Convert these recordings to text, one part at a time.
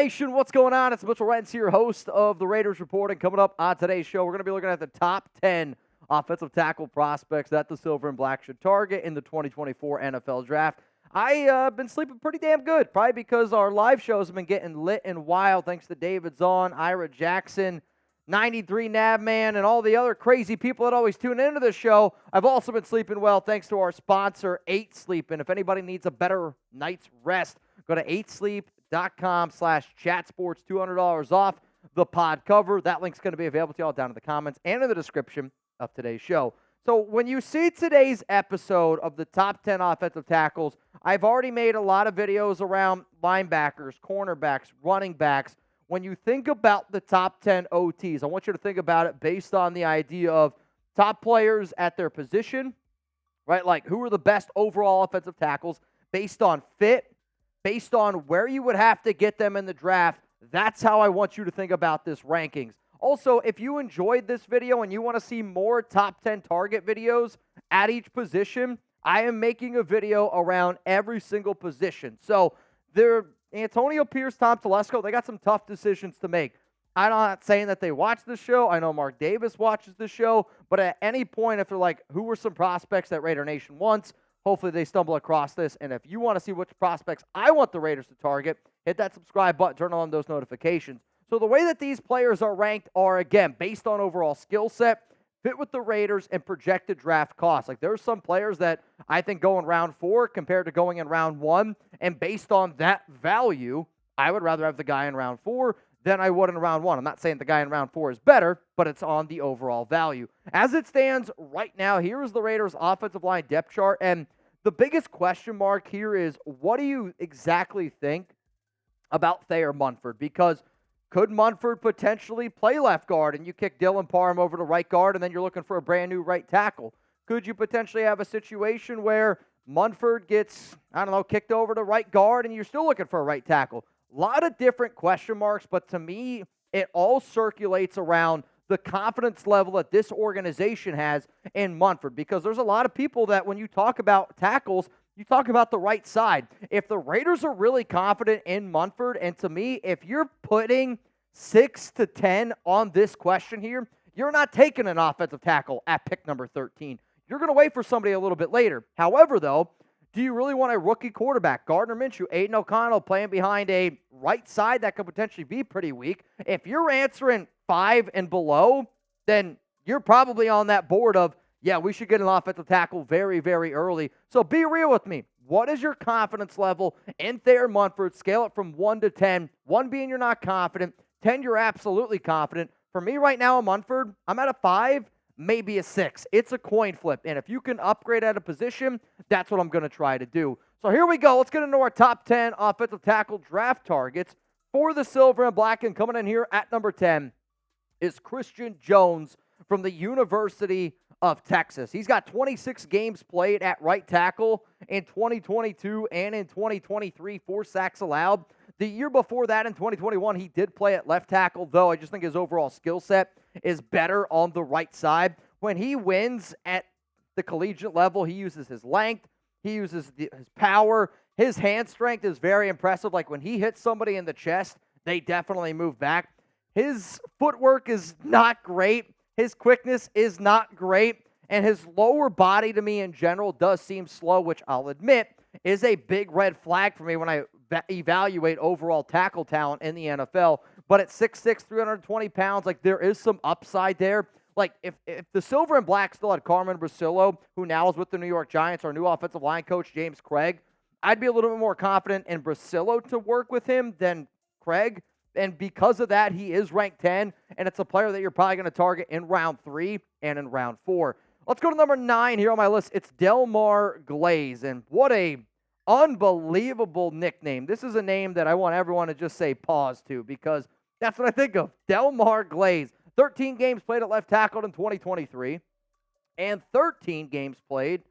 Nation, what's going on? It's Mitchell Renz here, host of the Raiders Report, and coming up on today's show, we're going to be looking at the top 10 offensive tackle prospects that the Silver and Black should target in the 2024 NFL Draft. I've been sleeping pretty damn good, probably because our live shows have been getting lit and wild thanks to David Zahn, Ira Jackson, 93 Nabman, and all the other crazy people that always tune into the show. I've also been sleeping well thanks to our sponsor, 8 Sleep. And if anybody needs a better night's rest, go to 8sleep.com/chatsports, $200 off the pod cover. That link's going to be available to y'all down in the comments and in the description of today's show. So when you see today's episode of the top 10 offensive tackles, I've already made a lot of videos around linebackers, cornerbacks, running backs. When you think about the top 10 OTs, I want you to think about it based on the idea of top players at their position, right? Like who are the best overall offensive tackles based on fit, based on where you would have to get them in the draft. That's how I want you to think about this rankings. Also, if you enjoyed this video and you want to see more top 10 target videos at each position, I am making a video around every single position. So Antonio Pierce, Tom Telesco, they got some tough decisions to make. I'm not saying that they watch the show. I know Mark Davis watches the show. But at any point, if they're like, who were some prospects that Raider Nation wants, hopefully they stumble across this. And if you want to see which prospects I want the Raiders to target, hit that subscribe button, turn on those notifications. So the way that these players are ranked are, again, based on overall skill set, fit with the Raiders, and projected draft costs. Like there's some players that I think go in round 4 compared to going in round 1. And based on that value, I would rather have the guy in round 4 than I would in round 1. I'm not saying the guy in round 4 is better, but it's on the overall value. As it stands right now, here is the Raiders' offensive line depth chart. And the biggest question mark here is, what do you exactly think about Thayer Munford? Because could Munford potentially play left guard and you kick Dylan Parham over to right guard and then you're looking for a brand new right tackle? Could you potentially have a situation where Munford gets, kicked over to right guard and you're still looking for a right tackle? A lot of different question marks, but to me, it all circulates around the confidence level that this organization has in Munford, because there's a lot of people that when you talk about tackles, you talk about the right side. If the Raiders are really confident in Munford, and to me, if you're putting 6 to 10 on this question here, you're not taking an offensive tackle at pick number 13. You're going to wait for somebody a little bit later. However, though, do you really want a rookie quarterback? Gardner Minshew, Aiden O'Connell playing behind a right side that could potentially be pretty weak. If you're answering 5 and below, then you're probably on that board of, yeah, we should get an offensive tackle very, very early. So be real with me. What is your confidence level in Thayer Munford? Scale it from 1 to 10. 1 being you're not confident. 10, you're absolutely confident. For me right now in Munford, I'm at a 5, maybe a 6. It's a coin flip. And if you can upgrade at a position, that's what I'm going to try to do. So here we go. Let's get into our top 10 offensive tackle draft targets for the Silver and Black. And coming in here at number 10 is Christian Jones from the University of Texas. He's got 26 games played at right tackle in 2022 and in 2023, 4 sacks allowed. The year before that, in 2021, he did play at left tackle, though I just think his overall skill set is better on the right side. When he wins at the collegiate level, he uses his length, he uses his power. His hand strength is very impressive. Like when he hits somebody in the chest, they definitely move back. His footwork is not great. His quickness is not great, and his lower body to me in general does seem slow, which I'll admit is a big red flag for me when I evaluate overall tackle talent in the NFL. But at 6'6", 320 pounds, like there is some upside there. Like if the Silver and Black still had Carmen Brasillo, who now is with the New York Giants, our new offensive line coach, James Craig, I'd be a little bit more confident in Brasillo to work with him than Craig. And because of that, he is ranked 10, and it's a player that you're probably going to target in round 3 and in round 4. Let's go to number 9 here on my list. It's Delmar Glaze, and what a unbelievable nickname. This is a name that I want everyone to just say pause to, because that's what I think of. Delmar Glaze, 13 games played at left tackle in 2023, and 13 games played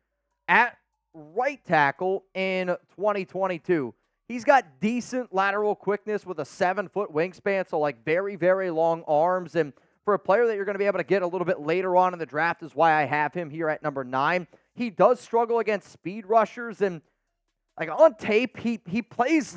at right tackle in 2022. He's got decent lateral quickness with a 7-foot wingspan, so like very, very long arms. And for a player that you're going to be able to get a little bit later on in the draft is why I have him here at number 9. He does struggle against speed rushers, and like on tape, he plays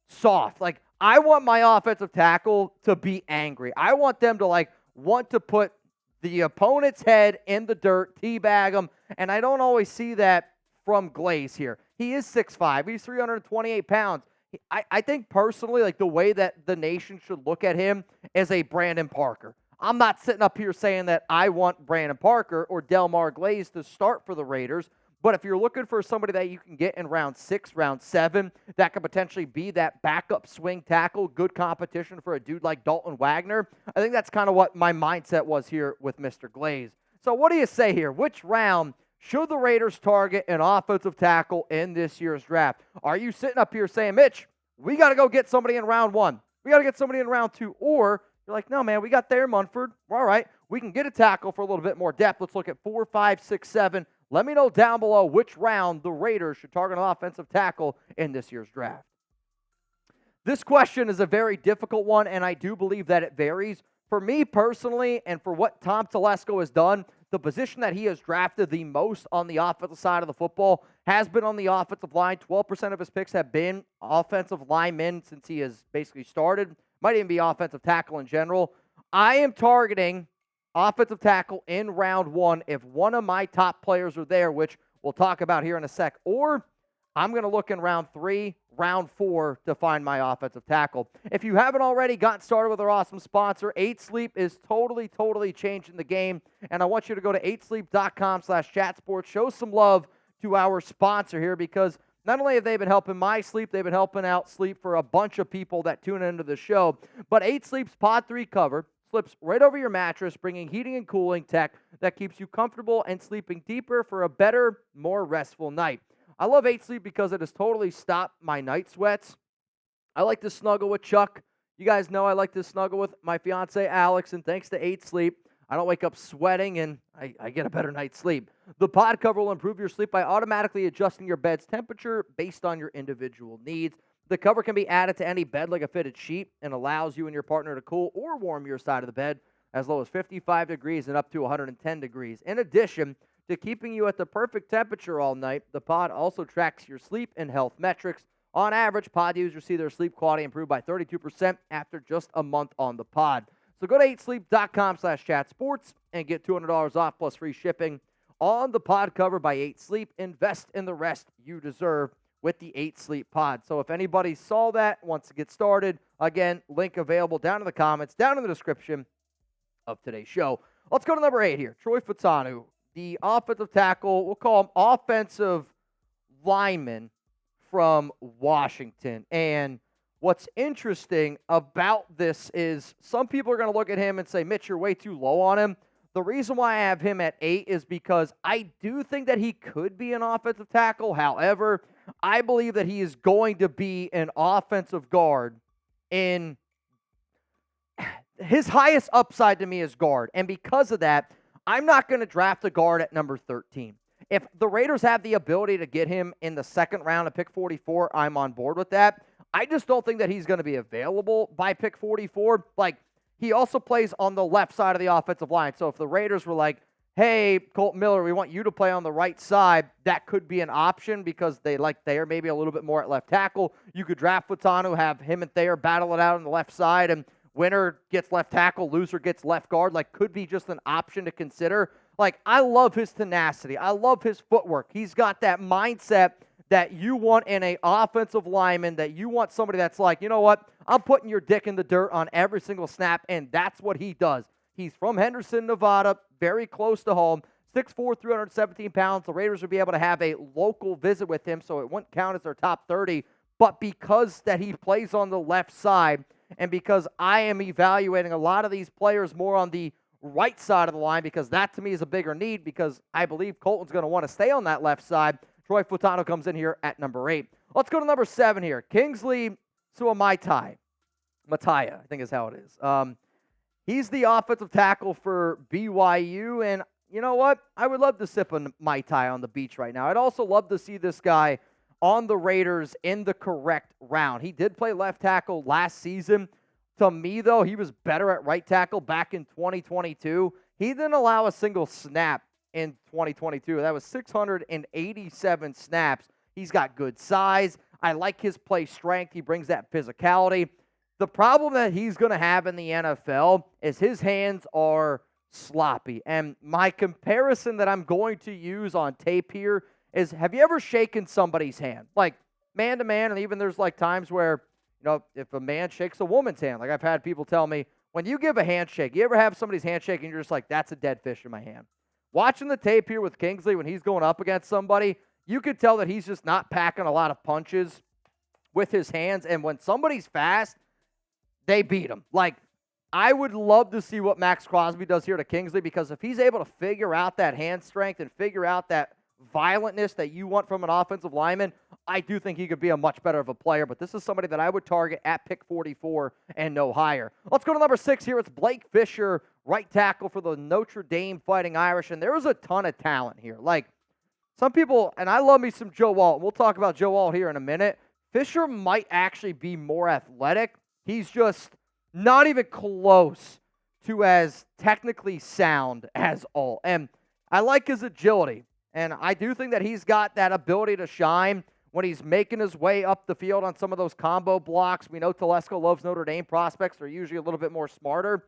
soft. Like I want my offensive tackle to be angry. I want them to want to put the opponent's head in the dirt, teabag them, and I don't always see that from Glaze here. He is 6'5". He's 328 pounds. I think personally, the way that the nation should look at him is a Brandon Parker. I'm not sitting up here saying that I want Brandon Parker or Delmar Glaze to start for the Raiders, but if you're looking for somebody that you can get in round 6, round 7, that could potentially be that backup swing tackle, good competition for a dude like Dalton Wagner, I think that's kind of what my mindset was here with Mr. Glaze. So what do you say here? Which round should the Raiders target an offensive tackle in this year's draft? Are you sitting up here saying, Mitch, we got to go get somebody in round 1. We got to get somebody in round 2. Or you're like, no, man, we got Thayer Munford. We're all right. We can get a tackle for a little bit more depth. Let's look at 4, 5, 6, 7. Let me know down below which round the Raiders should target an offensive tackle in this year's draft. This question is a very difficult one, and I do believe that it varies. For me personally, and for what Tom Telesco has done, the position that he has drafted the most on the offensive side of the football has been on the offensive line. 12% of his picks have been offensive linemen since he has basically started. Might even be offensive tackle in general. I am targeting offensive tackle in round 1 if one of my top players are there, which we'll talk about here in a sec. Or I'm going to look in round 3, round 4 to find my offensive tackle. If you haven't already gotten started with our awesome sponsor, 8 Sleep is totally changing the game. And I want you to go to 8sleep.com/chatsports. Show some love to our sponsor here, because not only have they been helping my sleep, they've been helping out sleep for a bunch of people that tune into the show. But 8 Sleep's Pod 3 cover slips right over your mattress, bringing heating and cooling tech that keeps you comfortable and sleeping deeper for a better, more restful night. I love 8 Sleep because it has totally stopped my night sweats. I like to snuggle with Chuck. You guys know I like to snuggle with my fiance, Alex, and thanks to 8 Sleep, I don't wake up sweating, and I get a better night's sleep. The pod cover will improve your sleep by automatically adjusting your bed's temperature based on your individual needs. The cover can be added to any bed like a fitted sheet and allows you and your partner to cool or warm your side of the bed as low as 55 degrees and up to 110 degrees. In addition to keeping you at the perfect temperature all night, the pod also tracks your sleep and health metrics. On average, pod users see their sleep quality improve by 32% after just a month on the pod. So go to 8sleep.com/chatsports and get $200 off plus free shipping on the pod cover by 8 Sleep. Invest in the rest you deserve with the 8 Sleep pod. So if anybody saw that, wants to get started, again, link available down in the comments, down in the description of today's show. Let's go to number 8 here. Troy Fautanu, the offensive tackle, we'll call him offensive lineman from Washington. And what's interesting about this is some people are going to look at him and say, Mitch, you're way too low on him. The reason why I have him at 8 is because I do think that he could be an offensive tackle. However, I believe that he is going to be an offensive guard. In his highest upside to me is guard. And because of that, I'm not going to draft a guard at number 13. If the Raiders have the ability to get him in the second round at pick 44, I'm on board with that. I just don't think that he's going to be available by pick 44. He also plays on the left side of the offensive line. So if the Raiders were like, hey, Colton Miller, we want you to play on the right side, that could be an option because they like Thayer maybe a little bit more at left tackle. You could draft Fautanu, have him and Thayer battle it out on the left side, and winner gets left tackle, loser gets left guard. Could be just an option to consider. I love his tenacity. I love his footwork. He's got that mindset that you want in an offensive lineman, that you want somebody that's like, you know what, I'm putting your dick in the dirt on every single snap, and that's what he does. He's from Henderson, Nevada, very close to home, 6'4", 317 pounds. The Raiders would be able to have a local visit with him, so it wouldn't count as their top 30. But because that he plays on the left side, and because I am evaluating a lot of these players more on the right side of the line, because that to me is a bigger need, because I believe Colton's going to want to stay on that left side, Troy Fautanu comes in here at number 8. Let's go to number 7 here. Kingsley Suamataia, I think is how it is. He's the offensive tackle for BYU, and you know what? I would love to sip a Mai Tai on the beach right now. I'd also love to see this guy on the Raiders in the correct round. He did play left tackle last season. To me, though, he was better at right tackle back in 2022. He didn't allow a single snap in 2022. That was 687 snaps. He's got good size. I like his play strength. He brings that physicality. The problem that he's going to have in the NFL is his hands are sloppy. And my comparison that I'm going to use on tape here is, have you ever shaken somebody's hand? Like man to man, and even there's like times where, if a man shakes a woman's hand, like I've had people tell me, when you give a handshake, you ever have somebody's handshake and you're just like, that's a dead fish in my hand. Watching the tape here with Kingsley when he's going up against somebody, you could tell that he's just not packing a lot of punches with his hands. And when somebody's fast, they beat him. Like, I would love to see what Max Crosby does here to Kingsley, because if he's able to figure out that hand strength and figure out that violentness that you want from an offensive lineman, I do think he could be a much better of a player. But this is somebody that I would target at pick 44 and no higher. Let's go to number 6 here. It's Blake Fisher, right tackle for the Notre Dame Fighting Irish. And there was a ton of talent here. Like, some people, and I love me some Joe Alt. We'll talk about Joe Alt here in a minute. Fisher might actually be more athletic. He's just not even close to as technically sound as Alt. And I like his agility. And I do think that he's got that ability to shine when he's making his way up the field on some of those combo blocks. We know Telesco loves Notre Dame prospects. They're usually a little bit more smarter.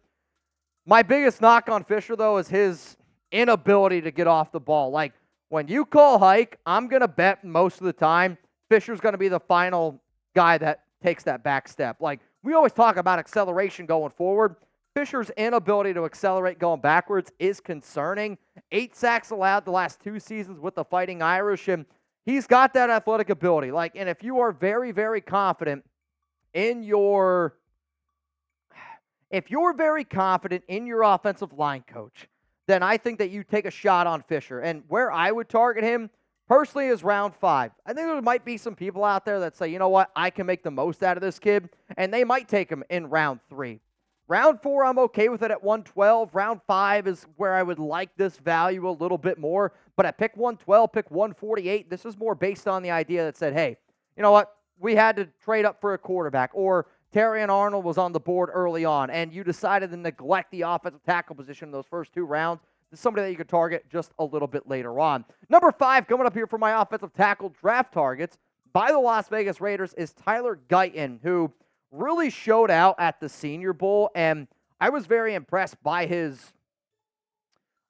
My biggest knock on Fisher, though, is his inability to get off the ball. Like, when you call hike, I'm going to bet most of the time Fisher's going to be the final guy that takes that back step. Like, we always talk about acceleration going forward. Fisher's inability to accelerate going backwards is concerning. 8 sacks allowed the last 2 seasons with the Fighting Irish, and he's got that athletic ability. Like, and if you are very, very confident in your offensive line coach, then I think that you take a shot on Fisher. And where I would target him personally is round 5. I think there might be some people out there that say, you know what, I can make the most out of this kid, and they might take him in round 3. Round 4, I'm okay with it at 112. Round 5 is where I would like this value a little bit more. But at pick 112, pick 148, this is more based on the idea that said, hey, you know what? We had to trade up for a quarterback. Or Terrion Arnold was on the board early on, and you decided to neglect the offensive tackle position in those first 2 rounds. This is somebody that you could target just a little bit later on. Number 5, coming up here for my offensive tackle draft targets by the Las Vegas Raiders is Tyler Guyton, who really showed out at the Senior Bowl, and I was very impressed by his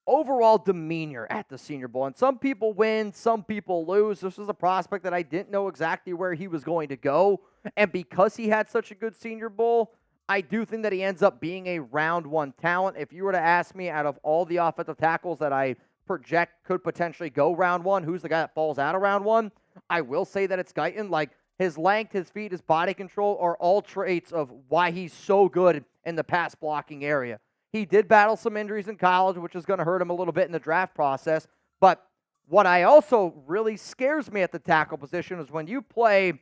overall demeanor at the Senior Bowl. And some people win, some people lose. This was a prospect that I didn't know exactly where he was going to go, and because he had such a good Senior Bowl, I do think that he ends up being a round 1 talent. If you were to ask me, out of all the offensive tackles that I project could potentially go round 1, who's the guy that falls out of round 1, I will say that it's Guyton. Like, his length, his feet, his body control are all traits of why he's so good in the pass blocking area. He did battle some injuries in college, which is going to hurt him a little bit in the draft process. But what I also really scares me at the tackle position is when you play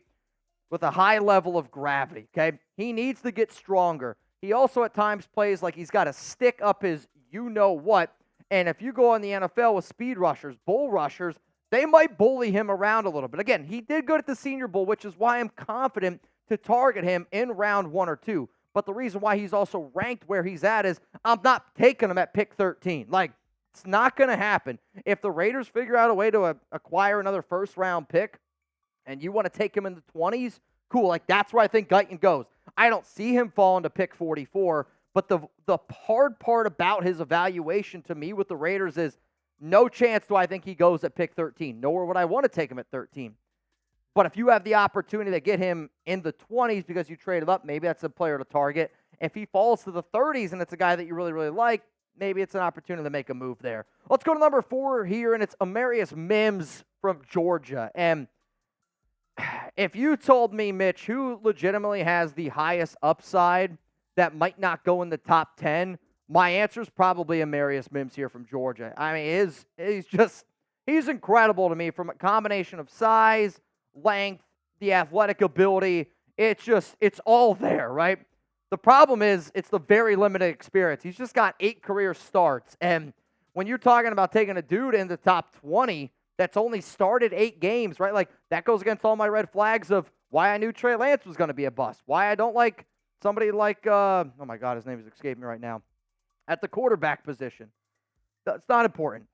with a high level of gravity, okay? He needs to get stronger. He also at times plays like he's got to stick up his you-know-what. And if you go on the NFL with speed rushers, bull rushers, they might bully him around a little bit. Again, he did good at the Senior Bowl, which is why I'm confident to target him in round 1 or 2. But the reason why he's also ranked where he's at is I'm not taking him at pick 13. Like, it's not going to happen. If the Raiders figure out a way to acquire another first-round pick and you want to take him in the 20s, cool. Like, that's where I think Guyton goes. I don't see him falling to pick 44, but the hard part about his evaluation to me with the Raiders is no chance do I think he goes at pick 13, nor would I want to take him at 13. But if you have the opportunity to get him in the 20s because you traded up, maybe that's a player to target. If he falls to the 30s and it's a guy that you really, really like, maybe it's an opportunity to make a move there. Let's go to number 4 here, and it's Amarius Mims from Georgia. And if you told me, Mitch, who legitimately has the highest upside that might not go in the top 10, my answer is probably Amarius Mims here from Georgia. I mean, he's incredible to me from a combination of size, length, the athletic ability. It's all there, right? The problem is it's the very limited experience. He's just got 8 career starts. And when you're talking about taking a dude in the top 20 that's only started 8 games, right? Like, that goes against all my red flags of why I knew Trey Lance was going to be a bust, why I don't like somebody like, oh my God, his name is escaping me right now, at the quarterback position. It's not important.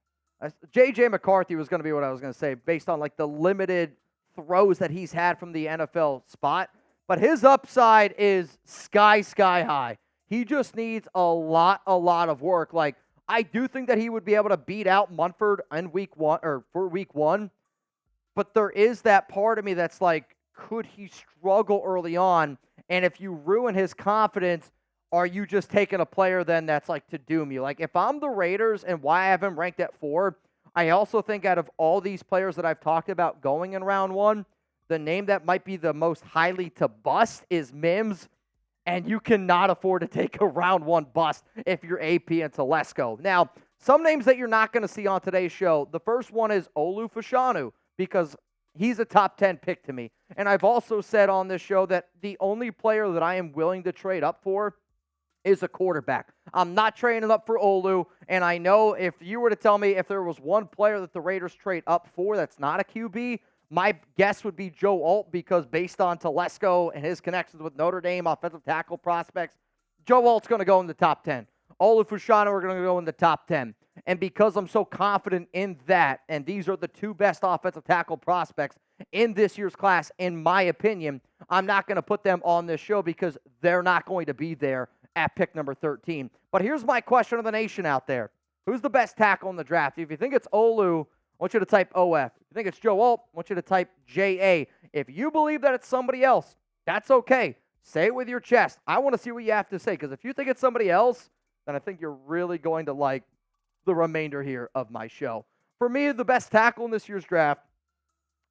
J.J. McCarthy was going to be what I was going to say based on, like, the limited throws that he's had from the NFL spot. but his upside is sky high. He just needs a lot of work. Like, I do think that he would be able to beat out Munford in for week one, but there is that part of me that's like, could he struggle early on? And if you ruin his confidence, are you just taking a player then that's like to doom you? Like, if I'm the Raiders and why I have him ranked at 4, I also think out of all these players that I've talked about going in round 1, the name that might be the most highly to bust is Mims, and you cannot afford to take a round 1 bust if you're AP and Telesco. Now, some names that you're not going to see on today's show, the first one is Olu Fautanu, because he's a top 10 pick to me. And I've also said on this show that the only player that I am willing to trade up for is a quarterback. I'm not trading up for Olu, and I know if you were to tell me if there was one player that the Raiders trade up for that's not a QB, my guess would be Joe Alt, because based on Telesco and his connections with Notre Dame offensive tackle prospects, Joe Alt's going to go in the top 10. Olu Fautanu are going to go in the top 10. And because I'm so confident in that, and these are the 2 best offensive tackle prospects in this year's class, in my opinion, I'm not going to put them on this show because they're not going to be there at pick number 13. But here's my question of the nation out there. Who's the best tackle in the draft? If you think it's Olu, I want you to type OF. If you think it's Joe Alt, I want you to type JA. If you believe that it's somebody else, that's okay. Say it with your chest. I want to see what you have to say, because if you think it's somebody else, then I think you're really going to like the remainder here of my show. For me, the best tackle in this year's draft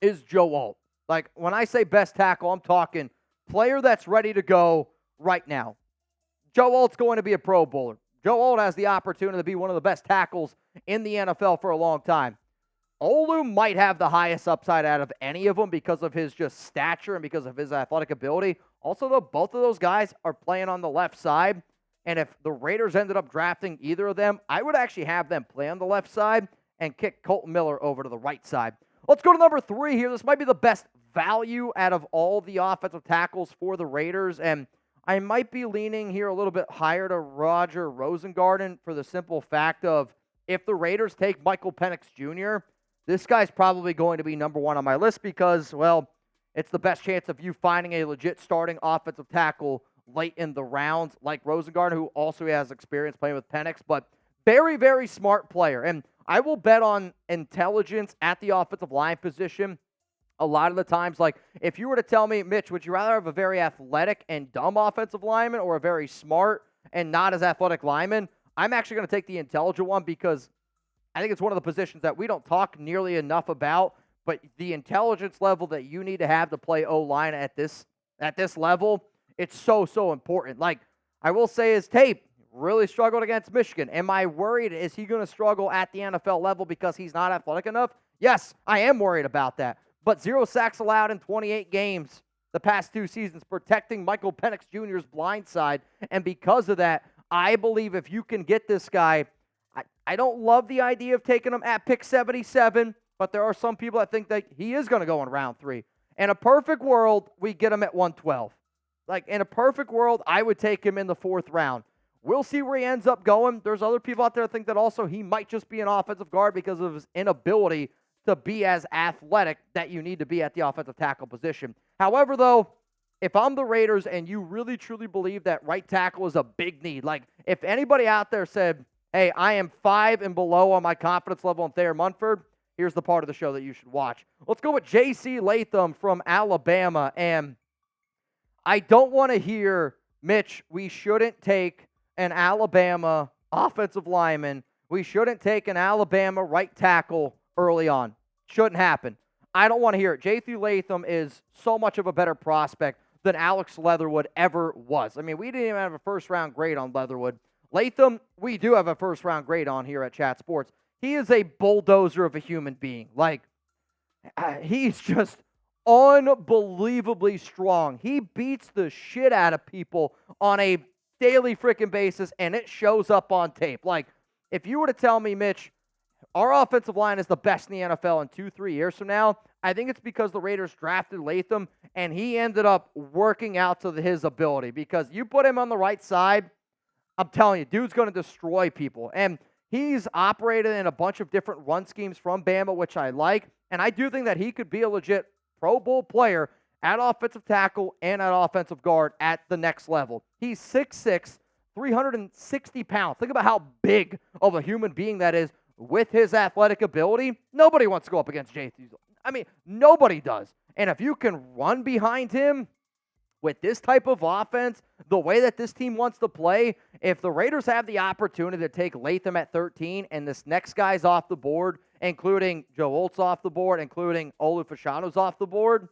is Joe Alt. Like, when I say best tackle, I'm talking player that's ready to go right now. Joe Alt's going to be a Pro Bowler. Joe Alt has the opportunity to be one of the best tackles in the NFL for a long time. Olu might have the highest upside out of any of them because of his just stature and because of his athletic ability. Also, though, both of those guys are playing on the left side. And if the Raiders ended up drafting either of them, I would actually have them play on the left side and kick Colton Miller over to the right side. Let's go to number 3 here. This might be the best value out of all the offensive tackles for the Raiders. And I might be leaning here a little bit higher to Roger Rosengarten for the simple fact of, if the Raiders take Michael Penix Jr., this guy's probably going to be number 1 on my list because, well, it's the best chance of you finding a legit starting offensive tackle late in the rounds, like Rosengarten, who also has experience playing with Penix, but very, very smart player. And I will bet on intelligence at the offensive line position. A lot of the times, like, if you were to tell me, Mitch, would you rather have a very athletic and dumb offensive lineman or a very smart and not as athletic lineman? I'm actually going to take the intelligent one because I think it's one of the positions that we don't talk nearly enough about, but the intelligence level that you need to have to play O-line at this level, it's so important. Like, I will say his tape really struggled against Michigan. Am I worried? Is he going to struggle at the NFL level because he's not athletic enough? Yes, I am worried about that. But 0 sacks allowed in 28 games the past 2 seasons, protecting Michael Penix Jr.'s blind side. And because of that, I believe if you can get this guy, I don't love the idea of taking him at pick 77, but there are some people that think that he is going to go in round 3. In a perfect world, we get him at 112. Like, in a perfect world, I would take him in the 4th round. We'll see where he ends up going. There's other people out there that think that also he might just be an offensive guard because of his inability to be as athletic that you need to be at the offensive tackle position. However, though, if I'm the Raiders and you really truly believe that right tackle is a big need, like if anybody out there said, hey, I am 5 and below on my confidence level on Thayer Munford, here's the part of the show that you should watch. Let's go with J.C. Latham from Alabama. And I don't want to hear, Mitch, we shouldn't take an Alabama offensive lineman. We shouldn't take an Alabama right tackle early on. Shouldn't happen. I don't want to hear it. J.C. Latham is so much of a better prospect than Alex Leatherwood ever was. I mean, we didn't even have a first-round grade on Leatherwood. Latham, we do have a first-round grade on here at Chat Sports. He is a bulldozer of a human being. Like, he's just unbelievably strong. He beats the shit out of people on a daily freaking basis, and it shows up on tape. Like, if you were to tell me, Mitch, our offensive line is the best in the NFL in 2-3 years from now, I think it's because the Raiders drafted Latham, and he ended up working out to his ability. Because you put him on the right side, I'm telling you, dude's going to destroy people. And he's operated in a bunch of different run schemes from Bama, which I like. And I do think that he could be a legit Pro Bowl player at offensive tackle and at offensive guard at the next level. He's 6'6", 360 pounds. Think about how big of a human being that is with his athletic ability. Nobody wants to go up against JT. I mean, nobody does. And if you can run behind him with this type of offense, the way that this team wants to play, if the Raiders have the opportunity to take Latham at 13 and this next guy's off the board, including Joe Olt's off the board, including Olu Fashanu's off the board,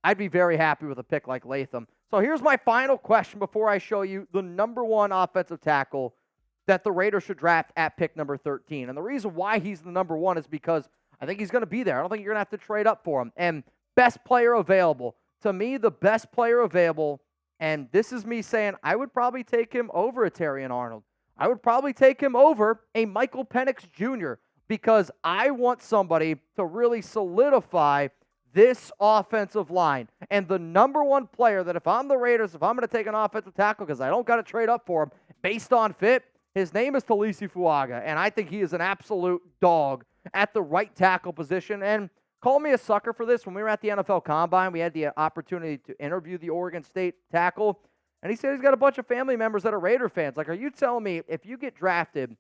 I'd be very happy with a pick like Latham. So here's my final question before I show you the number one offensive tackle that the Raiders should draft at pick number 13. And the reason why he's the number one is because I think he's going to be there. I don't think you're going to have to trade up for him. And best player available. To me, the best player available, and this is me saying I would probably take him over a Terrion Arnold. I would probably take him over a Michael Penix Jr. because I want somebody to really solidify this offensive line. And the number one player that if I'm the Raiders, if I'm going to take an offensive tackle because I don't got to trade up for him based on fit, his name is Taliese Fuaga. And I think he is an absolute dog at the right tackle position. And call me a sucker for this. When we were at the NFL Combine, we had the opportunity to interview the Oregon State tackle. And he said he's got a bunch of family members that are Raider fans. Like, are you telling me if you get drafted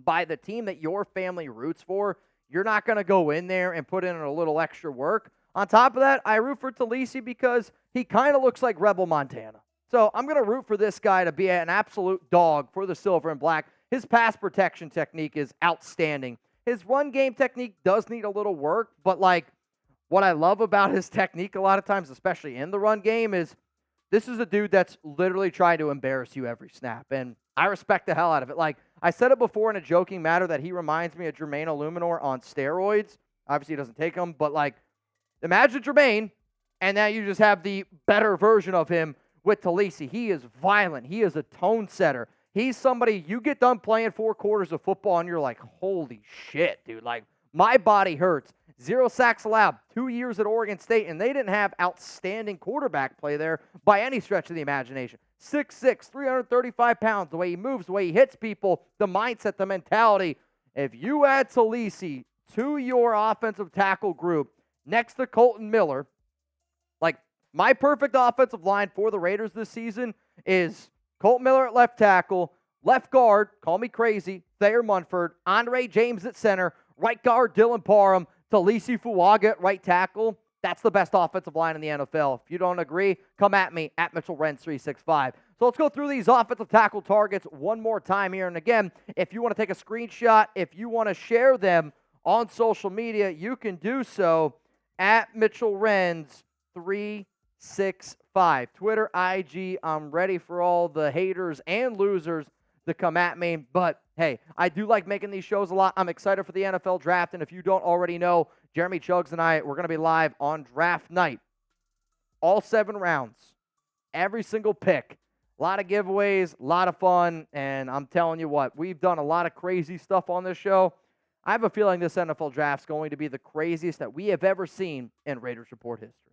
by the team that your family roots for, you're not going to go in there and put in a little extra work? On top of that, I root for Taliese because he kind of looks like Rebel Montana. So I'm going to root for this guy to be an absolute dog for the silver and black. His pass protection technique is outstanding. His run game technique does need a little work, but like what I love about his technique a lot of times, especially in the run game, is this is a dude that's literally trying to embarrass you every snap, and I respect the hell out of it. Like, I said it before in a joking matter that he reminds me of Jermaine Illuminor on steroids. Obviously, he doesn't take them, but like, imagine Jermaine, and now you just have the better version of him with Taliese. He is violent. He is a tone setter. He's somebody, you get done playing 4 quarters of football, and you're like, holy shit, dude. Like, my body hurts. 0 sacks allowed, 2 years at Oregon State, and they didn't have outstanding quarterback play there by any stretch of the imagination. 6'6", 335 pounds, the way he moves, the way he hits people, the mindset, the mentality. If you add Taliese to your offensive tackle group next to Colton Miller, like, my perfect offensive line for the Raiders this season is Colton Miller at left tackle, left guard, call me crazy, Thayer Munford, Andre James at center, right guard Dylan Parham, Taliese Fuaga at right tackle. That's the best offensive line in the NFL. If you don't agree, come at me at Mitchell Renz 365. So let's go through these offensive tackle targets one more time here. And again, if you want to take a screenshot, if you want to share them on social media, you can do so at Mitchell Renz 365. Twitter, IG, I'm ready for all the haters and losers to come at me. But, hey, I do like making these shows a lot. I'm excited for the NFL draft. And if you don't already know, Jeremy Chugs and I, we're going to be live on draft night. All 7 rounds. Every single pick. A lot of giveaways, a lot of fun. And I'm telling you what, we've done a lot of crazy stuff on this show. I have a feeling this NFL draft is going to be the craziest that we have ever seen in Raiders Report history.